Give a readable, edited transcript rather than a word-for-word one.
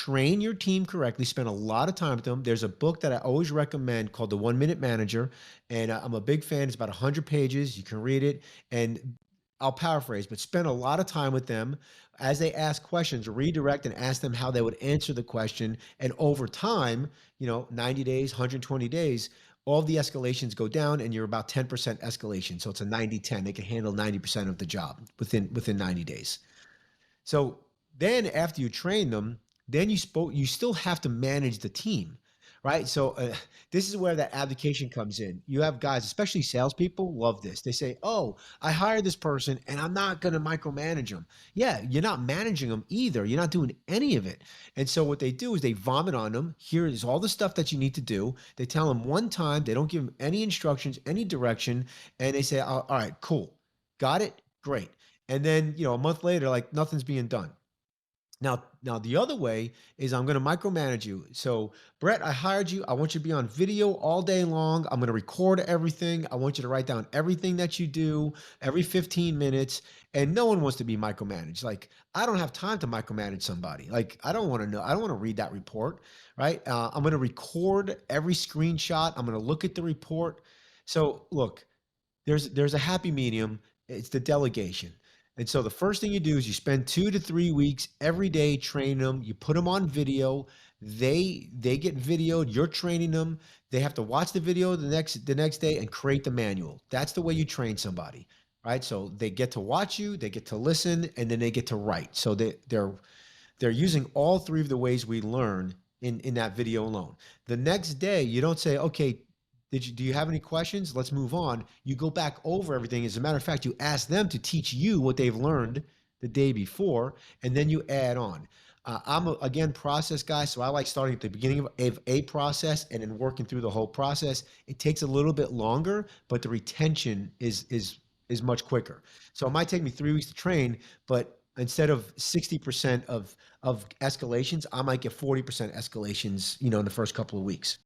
train your team correctly, spend a lot of time with them. There's a book that I always recommend called The 1 Minute Manager, and I'm a big fan. It's about 100 pages. You can read it, and I'll paraphrase, but spend a lot of time with them as they ask questions, redirect and ask them how they would answer the question. And over time, 90 days, 120 days, all the escalations go down and you're about 10% escalation. So it's a 90-10. They can handle 90% of the job within 90 days. So then after you train them, then you still have to manage the team, right? So this is where that abdication comes in. You have guys, especially salespeople, love this. They say, "Oh, I hired this person, and I'm not going to micromanage them." Yeah, you're not managing them either. You're not doing any of it. And so what they do is they vomit on them. Here is all the stuff that you need to do. They tell them one time. They don't give them any instructions, any direction, and they say, "All right, cool, got it, great." And then, a month later, like nothing's being done. Now the other way is I'm going to micromanage you. So, Brett, I hired you. I want you to be on video all day long. I'm going to record everything. I want you to write down everything that you do every 15 minutes. And no one wants to be micromanaged. Like, I don't have time to micromanage somebody. Like, I don't want to know. I don't want to read that report, right? I'm going to record every screenshot. I'm going to look at the report. So, look, there's a happy medium. It's the delegation. And so the first thing you do is you spend 2 to 3 weeks every day training them. You put them on video. They get videoed. You're training them. They have to watch the video the next day and create the manual. That's the way you train somebody, right? So they get to watch you, they get to listen, and then they get to write. So they're using all three of the ways we learn in that video alone. The next day, you don't say, "Okay, do you have any questions? Let's move on." You go back over everything. As a matter of fact, you ask them to teach you what they've learned the day before, and then you add on. I'm again process guy, so I like starting at the beginning of a process and then working through the whole process. It takes a little bit longer, but the retention is much quicker. So it might take me 3 weeks to train, but instead of 60% of escalations, I might get 40% escalations, in the first couple of weeks.